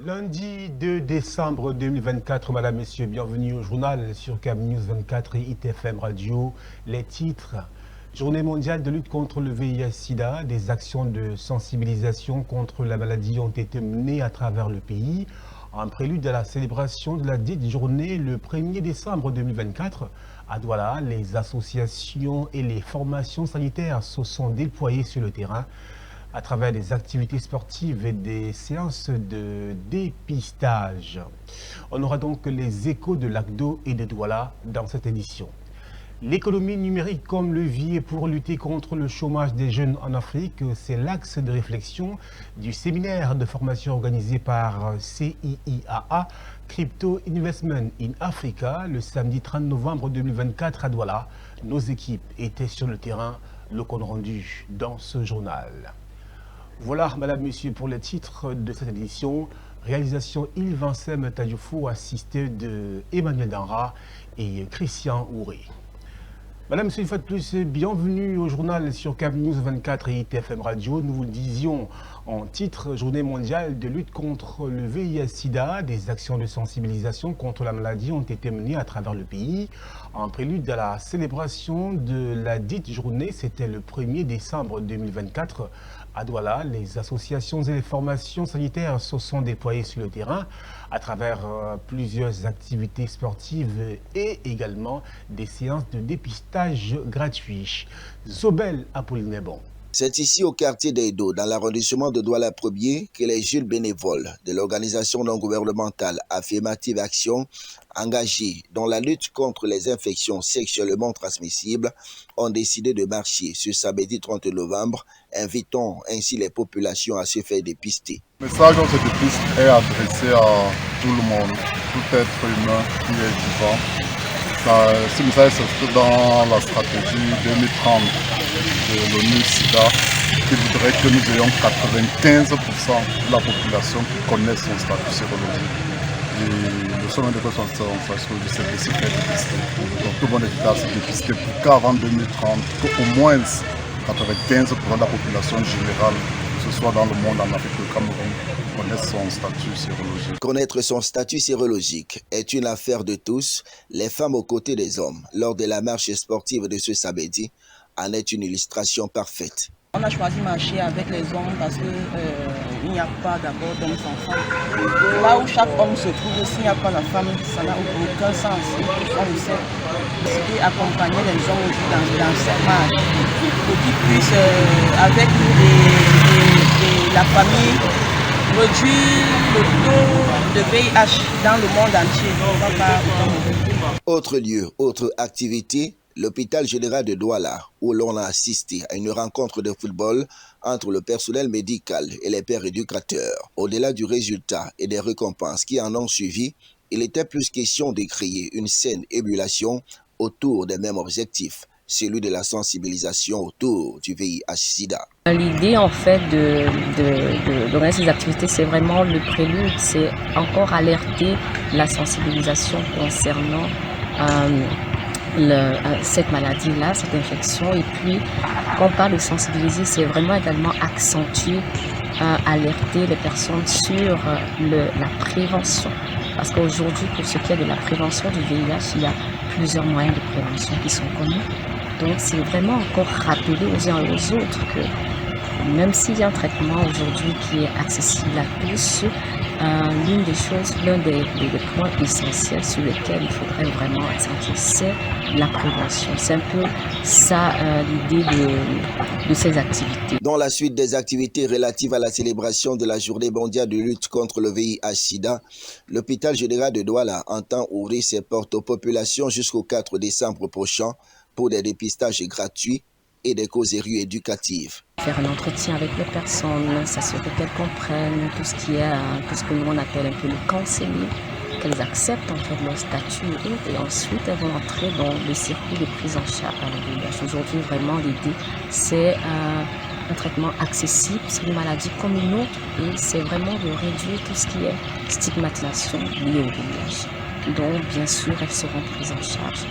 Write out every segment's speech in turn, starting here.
Lundi 2 décembre 2024, madame, messieurs, bienvenue au journal sur CAB News 24 et ITFM Radio. Les titres: Journée mondiale de lutte contre le VIH-Sida, des actions de sensibilisation contre la maladie ont été menées à travers le pays. En prélude à la célébration de la dite journée le 1er décembre 2024, à Douala, les associations et les formations sanitaires se sont déployées sur le terrain à travers des activités sportives et des séances de dépistage. On aura donc les échos de l'ACDO et de Douala dans cette édition. L'économie numérique comme levier pour lutter contre le chômage des jeunes en Afrique, c'est l'axe de réflexion du séminaire de formation organisé par CIIAA, Crypto Investment in Africa, le samedi 30 novembre 2024 à Douala. Nos équipes étaient sur le terrain, le compte rendu dans ce journal. Voilà, madame, monsieur, pour les titres de cette édition. Réalisation Yves-Vincent Tadjoufou, assisté de Emmanuel Danra et Christian Ouré. Madame, monsieur, une fois de plus, bienvenue au journal sur CAB News 24 et ITFM Radio. Nous vous le disions en titre: Journée mondiale de lutte contre le VIH-Sida. Des actions de sensibilisation contre la maladie ont été menées à travers le pays. En prélude à la célébration de la dite journée, c'était le 1er décembre 2024. À Douala, les associations et les formations sanitaires se sont déployées sur le terrain à travers plusieurs activités sportives et également des séances de dépistage gratuits. Zobel Apolline Bon. C'est ici au quartier d'Edo, dans l'arrondissement de Douala 1er, que les jeunes bénévoles de l'organisation non gouvernementale Affirmative Action, engagés dans la lutte contre les infections sexuellement transmissibles, ont décidé de marcher ce samedi 30 novembre, invitant ainsi les populations à se faire dépister. Le message de cette dépiste est adressé à tout le monde, tout être humain qui est vivant. Ce message s'inscrit dans la stratégie 2030 de l'ONU-SIDA qui voudrait que nous ayons 95% de la population qui connaît son statut sérologique. Et le sommet de concentration de cette décision est dépisté. Donc tout le monde est à se dépister pour qu'avant 2030, qu'au moins 95% de la population générale, que ce soit dans le monde, en Afrique, au Cameroun, connaisse son statut sérologique. Connaître son statut sérologique est une affaire de tous, les femmes aux côtés des hommes. Lors de la marche sportive de ce samedi, en est une illustration parfaite. On a choisi de marcher avec les hommes parce qu'il n'y a pas d'abord d'hommes sans femmes. Là où chaque homme se trouve, s'il n'y a pas la femme, ça n'a aucun sens. On le sait. C'est accompagner les hommes aussi dans cette marche pour qu'ils puissent, avec nous et la famille, réduire le taux de VIH dans le monde entier. On va pas... Autre lieu, autre activité, l'hôpital général de Douala, où l'on a assisté à une rencontre de football entre le personnel médical et les pères éducateurs. Au-delà du résultat et des récompenses qui en ont suivi, il était plus question de créer une saine émulation autour des mêmes objectifs, celui de la sensibilisation autour du VIH-Sida. L'idée en fait d'organiser ces activités, c'est vraiment le prélude, c'est encore alerter la sensibilisation concernant cette maladie-là, cette infection. Et puis, quand on parle de sensibiliser, c'est vraiment également accentuer, alerter les personnes sur la prévention. Parce qu'aujourd'hui, pour ce qui est de la prévention du VIH, il y a plusieurs moyens de prévention qui sont connus. Donc, c'est vraiment encore rappeler aux uns et aux autres que même s'il y a un traitement aujourd'hui qui est accessible à tous, l'une des choses, l'un des points essentiels sur lesquels il faudrait vraiment accentuer, c'est la prévention. C'est un peu ça l'idée de ces activités. Dans la suite des activités relatives à la célébration de la Journée mondiale de lutte contre le VIH-Sida, l'hôpital général de Douala entend ouvrir ses portes aux populations jusqu'au 4 décembre prochain pour des dépistages gratuits et des causeries éducatives. Faire un entretien avec les personnes, s'assurer qu'elles comprennent tout ce qui est, tout ce que nous on appelle un peu le counseling, qu'elles acceptent en fait leur statut et ensuite elles vont entrer dans le circuit de prise en charge par le VIH. Aujourd'hui, vraiment, l'idée, c'est un traitement accessible, c'est une maladie comme une autre et c'est vraiment de réduire tout ce qui est stigmatisation liée au VIH. Donc, bien sûr, elles seront prises en charge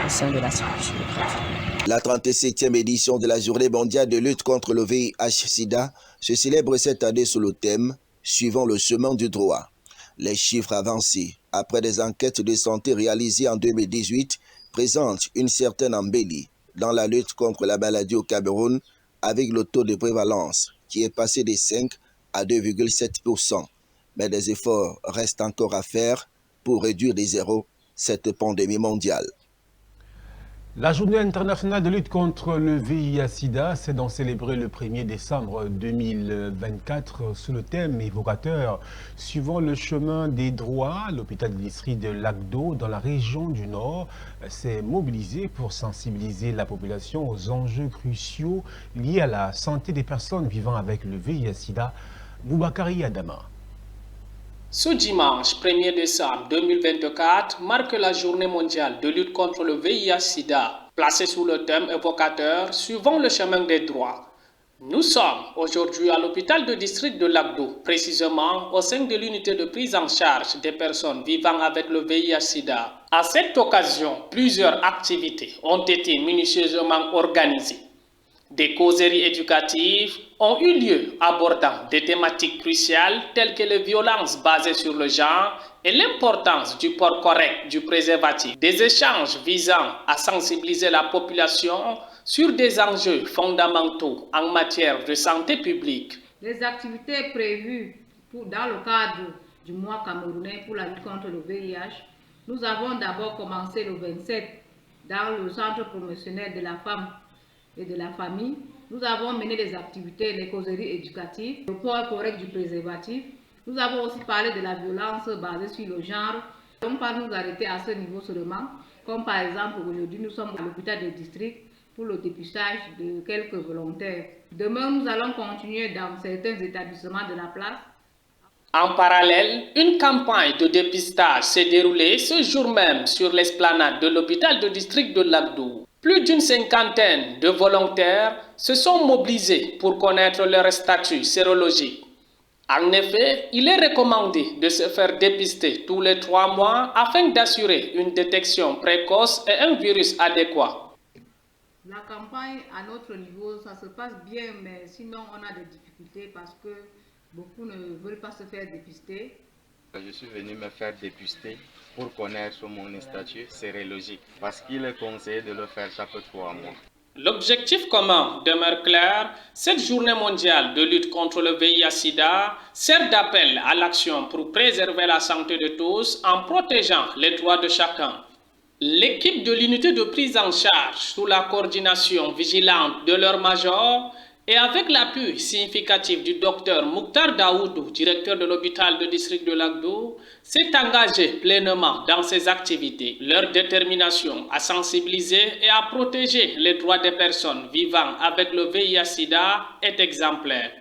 au sein de la structure gratuite. La 37e édition de la Journée mondiale de lutte contre le VIH-Sida se célèbre cette année sous le thème suivant le chemin du droit. Les chiffres avancés, après des enquêtes de santé réalisées en 2018, présentent une certaine embellie dans la lutte contre la maladie au Cameroun, avec le taux de prévalence qui est passé de 5 à 2,7%. Mais des efforts restent encore à faire pour réduire de zéro cette pandémie mondiale. La journée internationale de lutte contre le VIH-Sida s'est donc célébrée le 1er décembre 2024 sous le thème évocateur « Suivant le chemin des droits », l'hôpital du district de Lac-d'Eau dans la région du Nord s'est mobilisé pour sensibiliser la population aux enjeux cruciaux liés à la santé des personnes vivant avec le VIH-Sida. Boubakari Adama. Ce dimanche 1er décembre 2024 marque la journée mondiale de lutte contre le VIH-Sida, placée sous le thème évocateur « Suivant le chemin des droits ». Nous sommes aujourd'hui à l'hôpital de district de Lac-d'Eau, précisément au sein de l'unité de prise en charge des personnes vivant avec le VIH-Sida. À cette occasion, plusieurs activités ont été minutieusement organisées. Des causeries éducatives ont eu lieu abordant des thématiques cruciales telles que les violences basées sur le genre et l'importance du port correct du préservatif. Des échanges visant à sensibiliser la population sur des enjeux fondamentaux en matière de santé publique. Les activités prévues dans le cadre du mois camerounais pour la lutte contre le VIH, nous avons d'abord commencé le 27 dans le centre promotionnel de la femme et de la famille. Nous avons mené des activités, les causeries éducatives, le port correct du préservatif. Nous avons aussi parlé de la violence basée sur le genre. On ne peut pas nous arrêter à ce niveau seulement, comme par exemple aujourd'hui nous sommes à l'hôpital de district pour le dépistage de quelques volontaires. Demain nous allons continuer dans certains établissements de la place. En parallèle, une campagne de dépistage s'est déroulée ce jour même sur l'esplanade de l'hôpital de district de Lac-d'Eau. Plus d'une cinquantaine de volontaires se sont mobilisés pour connaître leur statut sérologique. En effet, il est recommandé de se faire dépister tous les 3 mois afin d'assurer une détection précoce et un virus adéquat. La campagne à notre niveau, ça se passe bien, mais sinon on a des difficultés parce que beaucoup ne veulent pas se faire dépister. Je suis venu me faire dépister pour connaître mon statut sérologique parce qu'il est conseillé de le faire chaque 3 mois. L'objectif commun demeure clair. Cette journée mondiale de lutte contre le VIH-Sida sert d'appel à l'action pour préserver la santé de tous en protégeant les droits de chacun. L'équipe de l'unité de prise en charge sous la coordination vigilante de leur major et avec l'appui significatif du docteur Mouktar Daoudou, directeur de l'hôpital de district de Lac-d'Eau, s'est engagé pleinement dans ces activités. Leur détermination à sensibiliser et à protéger les droits des personnes vivant avec le VIH-Sida est exemplaire.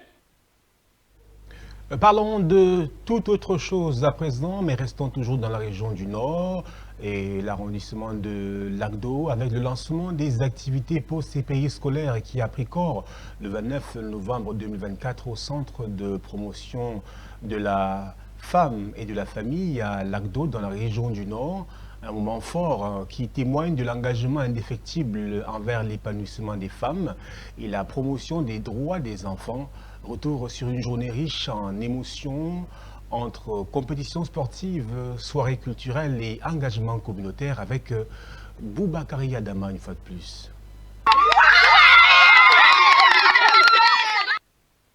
Parlons de toute autre chose à présent, mais restons toujours dans la région du Nord et l'arrondissement de Lac-d'Eau avec le lancement des activités post-CPI scolaires qui a pris corps le 29 novembre 2024 au centre de promotion de la femme et de la famille à Lac-d'Eau dans la région du Nord. Un moment fort qui témoigne de l'engagement indéfectible envers l'épanouissement des femmes et la promotion des droits des enfants. Retour sur une journée riche en émotions, entre compétitions sportives, soirées culturelles et engagements communautaires avec Boubakari Adama une fois de plus.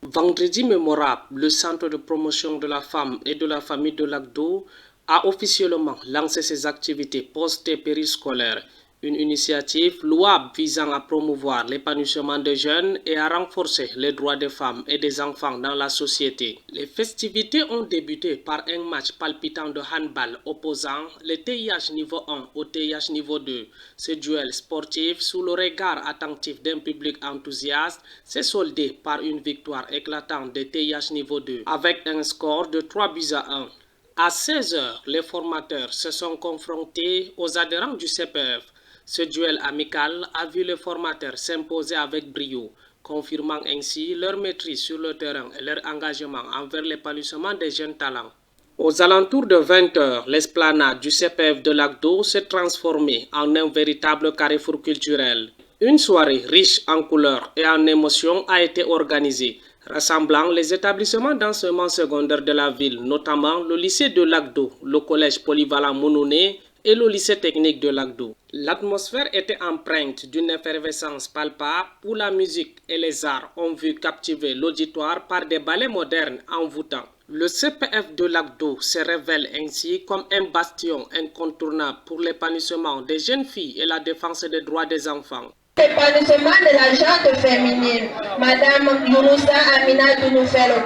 Vendredi mémorable, le centre de promotion de la femme et de la famille de Lac-d'Eau a officiellement lancé ses activités post-périscolaires. Une initiative louable visant à promouvoir l'épanouissement des jeunes et à renforcer les droits des femmes et des enfants dans la société. Les festivités ont débuté par un match palpitant de handball opposant le TIH niveau 1 au TIH niveau 2. Ce duel sportif, sous le regard attentif d'un public enthousiaste, s'est soldé par une victoire éclatante de TIH niveau 2 avec un score de 3-1. À 16h, les formateurs se sont confrontés aux adhérents du CPF. Ce duel amical a vu les formateurs s'imposer avec brio, confirmant ainsi leur maîtrise sur le terrain et leur engagement envers l'épanouissement des jeunes talents. Aux alentours de 20h, l'esplanade du CPF de Lac-d'Eau s'est transformée en un véritable carrefour culturel. Une soirée riche en couleurs et en émotions a été organisée, rassemblant les établissements d'enseignement secondaire de la ville, notamment le lycée de Lagdo, le collège polyvalent Monouné et le lycée technique de Lagdo. L'atmosphère était empreinte d'une effervescence palpable où la musique et les arts ont vu captiver l'auditoire par des ballets modernes envoûtants. Le CPF de Lagdo se révèle ainsi comme un bastion incontournable pour l'épanouissement des jeunes filles et la défense des droits des enfants. L'épanouissement de la gente féminine, Madame Younoussa Amina Tounoufelo.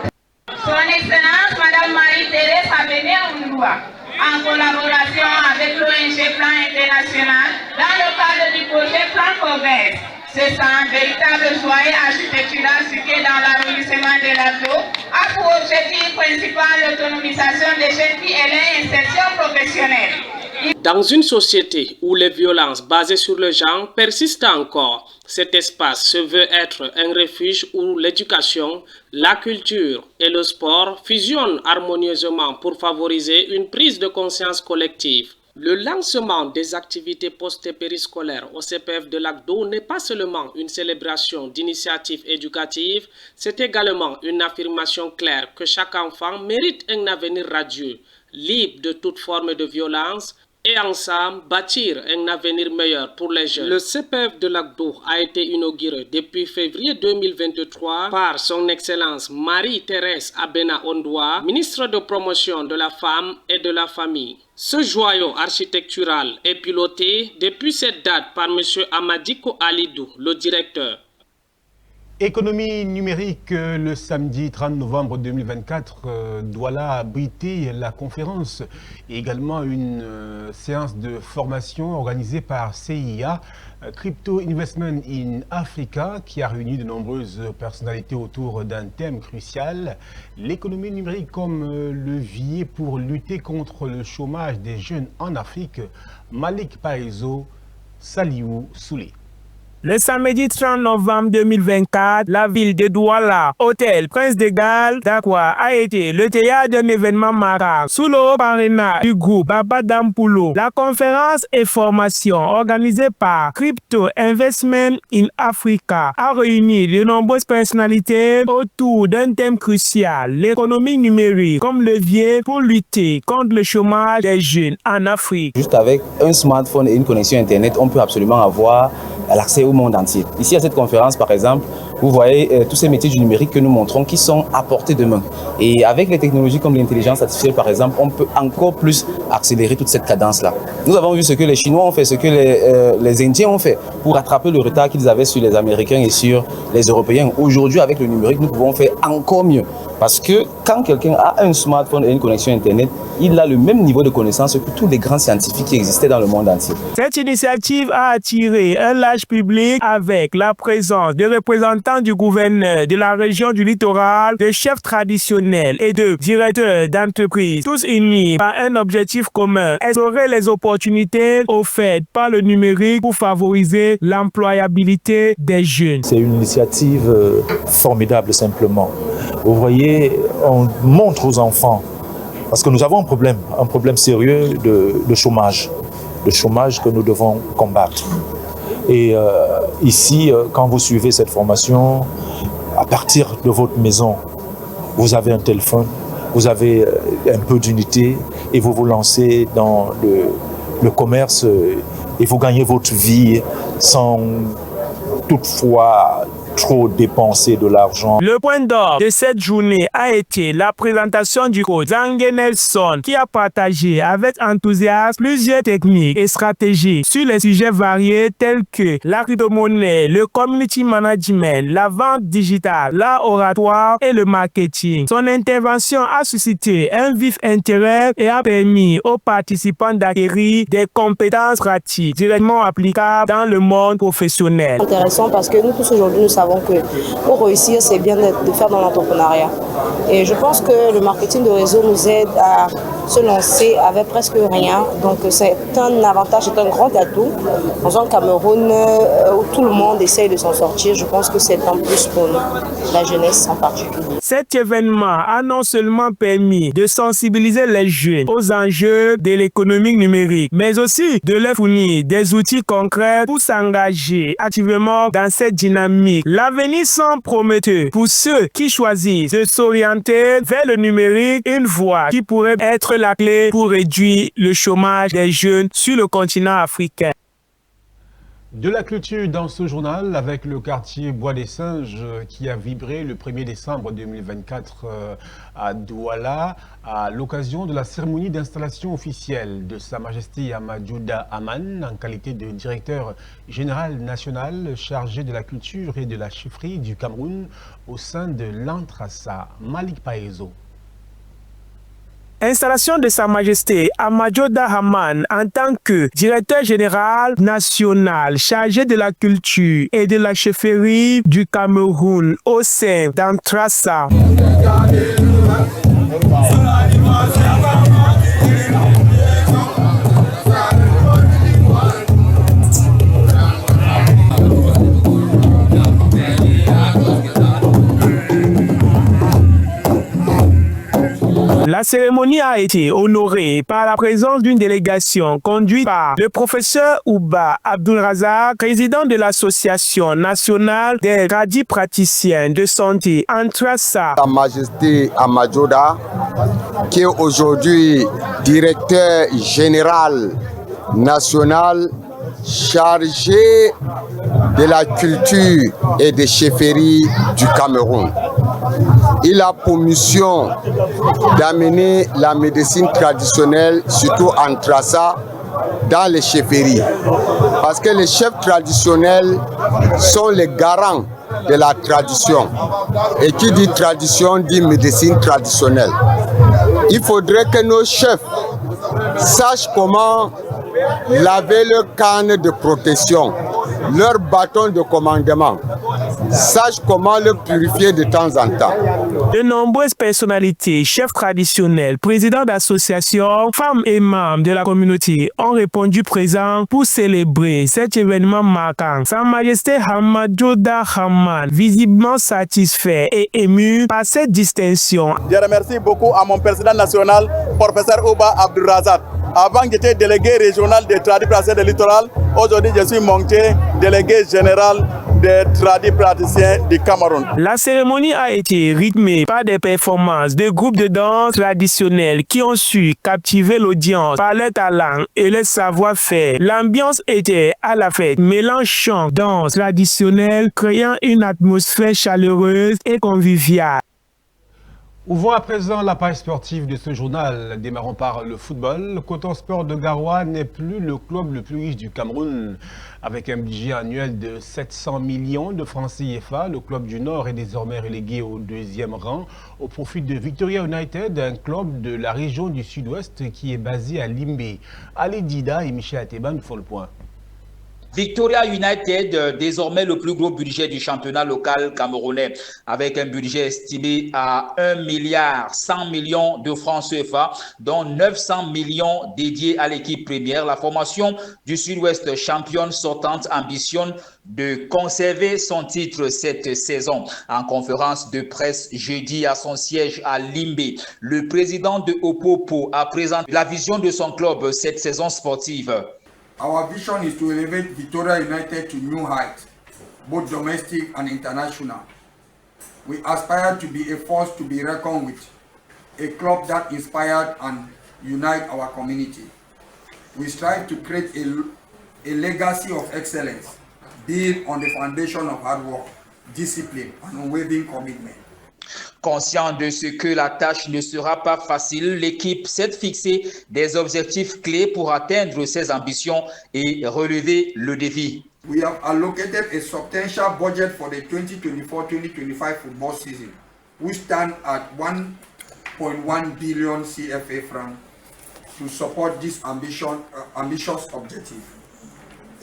Son Excellence Madame Marie-Thérèse Abéné-Oundoua, en collaboration avec l'ONG Plan International, dans le cadre du projet Plan Progrès. C'est un véritable foyer architectural situé dans l'arrondissement de Lagdo, a pour objectif principal l'autonomisation des jeunes filles et leur insertion professionnelle. Dans une société où les violences basées sur le genre persistent encore, cet espace se veut être un refuge où l'éducation, la culture et le sport fusionnent harmonieusement pour favoriser une prise de conscience collective. Le lancement des activités post-périscolaires au CPF de Lagdo n'est pas seulement une célébration d'initiatives éducatives, c'est également une affirmation claire que chaque enfant mérite un avenir radieux, libre de toute forme de violence, et ensemble bâtir un avenir meilleur pour les jeunes. Le CPF de Lagdo a été inauguré depuis février 2023 par son Excellence Marie-Thérèse Abéné-Oundoua, ministre de promotion de la femme et de la famille. Ce joyau architectural est piloté depuis cette date par M. Amadiko Alidou, le directeur. Économie numérique, le samedi 30 novembre 2024, Douala a abrité la conférence et également une séance de formation organisée par CIA, Crypto Investment in Africa, qui a réuni de nombreuses personnalités autour d'un thème crucial, l'économie numérique comme levier pour lutter contre le chômage des jeunes en Afrique. Malik Paezo, Saliou Soulé. Le samedi 30 novembre 2024, la ville de Douala, hôtel Prince de Galles d'Aqua, a été le théâtre d'un événement marquant sous le haut parrainage du groupe Babadampoulou. La conférence et formation organisée par Crypto Investment in Africa a réuni de nombreuses personnalités autour d'un thème crucial, l'économie numérique comme levier pour lutter contre le chômage des jeunes en Afrique. Juste avec un smartphone et une connexion Internet, on peut absolument avoir l'accès au monde entier. Ici, à cette conférence, par exemple, vous voyez tous ces métiers du numérique que nous montrons qui sont à portée de main. Et avec les technologies comme l'intelligence artificielle, par exemple, on peut encore plus accélérer toute cette cadence-là. Nous avons vu ce que les Chinois ont fait, ce que les Indiens ont fait pour rattraper le retard qu'ils avaient sur les Américains et sur les Européens. Aujourd'hui, avec le numérique, nous pouvons faire encore mieux. Parce que quand quelqu'un a un smartphone et une connexion Internet, il a le même niveau de connaissance que tous les grands scientifiques qui existaient dans le monde entier. Cette initiative a attiré un large public avec la présence de représentants du gouverneur de la région du littoral, de chefs traditionnels et de directeurs d'entreprises, tous unis par un objectif commun, explorer les opportunités offertes par le numérique pour favoriser l'employabilité des jeunes. C'est une initiative formidable simplement. Vous voyez, on montre aux enfants, parce que nous avons un problème sérieux de chômage que nous devons combattre. Et ici, quand vous suivez cette formation, à partir de votre maison, vous avez un téléphone, vous avez un peu d'unité et vous vous lancez dans le commerce et vous gagnez votre vie sans toutefois trop dépenser de l'argent. Le point d'orgue de cette journée a été la présentation du coach Zangue Nelson qui a partagé avec enthousiasme plusieurs techniques et stratégies sur les sujets variés tels que la crypto-monnaie, le community management, la vente digitale, l'art oratoire et le marketing. Son intervention a suscité un vif intérêt et a permis aux participants d'acquérir des compétences pratiques directement applicables dans le monde professionnel. Intéressant parce que nous tous aujourd'hui nous savons que pour réussir, c'est bien de faire dans l'entrepreneuriat. Et je pense que le marketing de réseau nous aide à se lancer avec presque rien. Donc c'est un avantage, c'est un grand atout. Dans un Cameroun où tout le monde essaye de s'en sortir, je pense que c'est un plus pour nous, la jeunesse en particulier. Cet événement a non seulement permis de sensibiliser les jeunes aux enjeux de l'économie numérique, mais aussi de leur fournir des outils concrets pour s'engager activement dans cette dynamique. L'avenir semble prometteur pour ceux qui choisissent de s'orienter vers le numérique, une voie qui pourrait être la clé pour réduire le chômage des jeunes sur le continent africain. De la culture dans ce journal avec le quartier Bois des Singes qui a vibré le 1er décembre 2024 à Douala à l'occasion de la cérémonie d'installation officielle de Sa Majesté Amadjouda Aman en qualité de directeur général national chargé de la culture et de la chefferie du Cameroun au sein de l'Antrassa. Malik Paezo. Installation de Sa Majesté Amadjouda Aman en tant que directeur général national chargé de la culture et de la chefferie du Cameroun au sein d'Antrassa. La cérémonie a été honorée par la présence d'une délégation conduite par le professeur Ouba Abdulrazak, président de l'Association nationale des radipraticiens de santé Antrassa. Sa Majesté Amadjouda, qui est aujourd'hui directeur général national chargé de la culture et des chefferies du Cameroun. Il a pour mission d'amener la médecine traditionnelle, surtout en Trassa, dans les chefferies. Parce que les chefs traditionnels sont les garants de la tradition. Et qui dit tradition dit médecine traditionnelle. Il faudrait que nos chefs sachent comment laver leur canne de protection, leur bâton de commandement, sachent comment le purifier de temps en temps. De nombreuses personnalités, chefs traditionnels, présidents d'associations, femmes et membres de la communauté ont répondu présents pour célébrer cet événement marquant. Sa Majesté Amadjouda Aman, visiblement satisfait et ému par cette distinction. Je remercie beaucoup à mon président national, professeur Ouba Abdulrazak. Avant, j'étais délégué régional des tradipraticiens du littoral. Aujourd'hui, je suis monté délégué général des tradipraticiens du Cameroun. La cérémonie a été rythmée par des performances de groupes de danse traditionnels qui ont su captiver l'audience par leur talent et leur savoir-faire. L'ambiance était à la fête, mélange chant, danse traditionnelle, créant une atmosphère chaleureuse et conviviale. Ouvrons à présent la page sportive de ce journal. Démarrons par le football. Le Coton Sport de Garoua n'est plus le club le plus riche du Cameroun. Avec un budget annuel de 700 millions de francs CFA, le club du Nord est désormais relégué au 2e rang au profit de Victoria United, un club de la région du Sud-Ouest qui est basé à Limbé. Ali Dida et Michel Ateban font le point. Victoria United, désormais le plus gros budget du championnat local camerounais, avec un budget estimé à 1,1 milliard de francs CFA, dont 900 millions dédiés à l'équipe première. La formation du Sud-Ouest championne sortante ambitionne de conserver son titre cette saison. En conférence de presse jeudi à son siège à Limbé, le président de Opopo a présenté la vision de son club cette saison sportive. Our vision is to elevate Victoria United to new heights, both domestic and international. We aspire to be a force to be reckoned with, a club that inspired and unite our community. We strive to create a legacy of excellence, built on the foundation of hard work, discipline, and unwavering commitment. Conscient de ce que la tâche ne sera pas facile, l'équipe s'est fixé des objectifs clés pour atteindre ses ambitions et relever le défi. We have allocated a substantial budget for the 2024-2025 football season, which stands at 1.1 billion CFA francs to support this ambitious objective.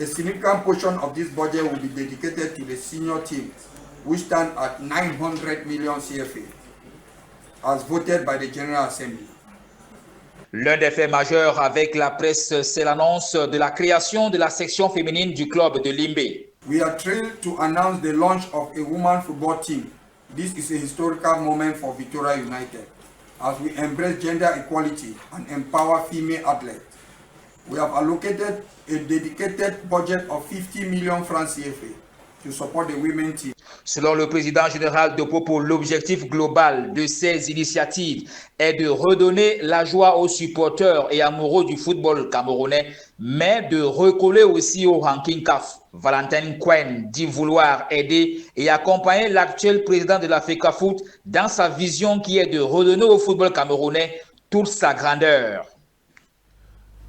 A significant portion of this budget will be dedicated to the senior team, which stand at 900 million CFA, as voted by the General Assembly. L'un des faits majeurs avec la presse, c'est l'annonce de la création de la section féminine du club de Limbe. We are thrilled to announce the launch of a women's football team. This is a historical moment for Victoria United as we embrace gender equality and empower female athletes. We have allocated a dedicated budget of 50 million francs CFA to support the women's team. Selon le président général de Popo, l'objectif global de ces initiatives est de redonner la joie aux supporters et amoureux du football camerounais, mais de recoller aussi au ranking CAF. Valentin Quen dit vouloir aider et accompagner l'actuel président de la FECAFOOT dans sa vision qui est de redonner au football camerounais toute sa grandeur.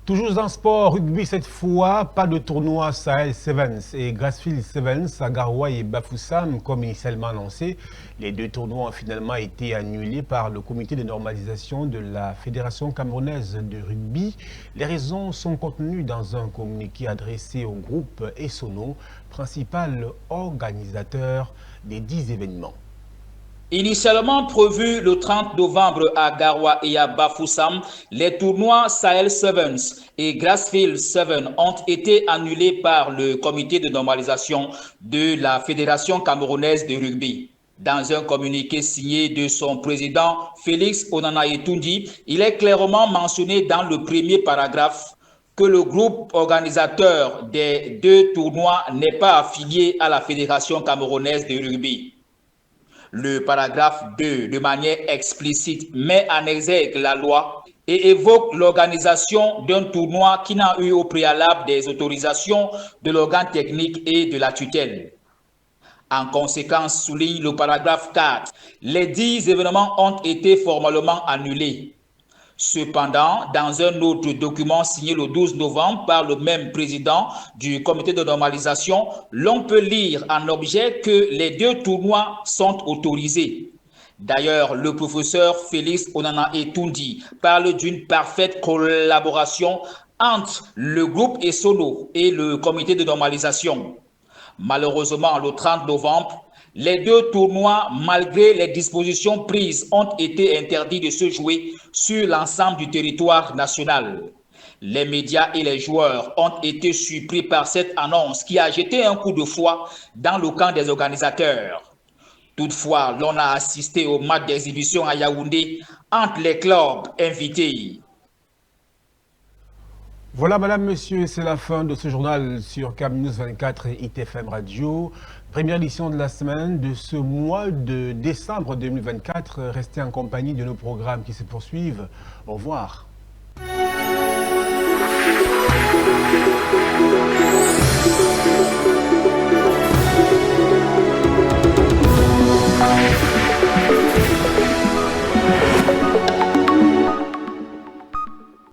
Toujours en sport, rugby cette fois, pas de tournoi Sahel Sevens et Grassfield Sevens à Garoua et Bafoussam comme initialement annoncé. Les deux tournois ont finalement été annulés par le comité de normalisation de la Fédération camerounaise de rugby. Les raisons sont contenues dans un communiqué adressé au groupe Essono, principal organisateur des 10 événements. Initialement prévu le 30 novembre à Garoua et à Bafoussam, les tournois Sahel Sevens et Grassfield Sevens ont été annulés par le comité de normalisation de la Fédération camerounaise de rugby. Dans un communiqué signé de son président Félix Onana-Etundi, il est clairement mentionné dans le premier paragraphe que le groupe organisateur des deux tournois n'est pas affilié à la Fédération camerounaise de rugby. Le paragraphe 2, de manière explicite, met en exergue la loi et évoque l'organisation d'un tournoi qui n'a eu au préalable des autorisations de l'organe technique et de la tutelle. En conséquence, souligne le paragraphe 4, les 10 événements ont été formellement annulés. Cependant, dans un autre document signé le 12 novembre par le même président du comité de normalisation, l'on peut lire en objet que les deux tournois sont autorisés. D'ailleurs, le professeur Félix Onana-Etundi parle d'une parfaite collaboration entre le groupe Essono et le comité de normalisation. Malheureusement, le 30 novembre, les deux tournois, malgré les dispositions prises, ont été interdits de se jouer sur l'ensemble du territoire national. Les médias et les joueurs ont été surpris par cette annonce qui a jeté un coup de froid dans le camp des organisateurs. Toutefois, l'on a assisté au match d'exhibition à Yaoundé entre les clubs invités. Voilà, madame, monsieur, c'est la fin de ce journal sur CAMnews 24 et ITFM Radio. Première édition de la semaine de ce mois de décembre 2024. Restez en compagnie de nos programmes qui se poursuivent. Au revoir. Thank you.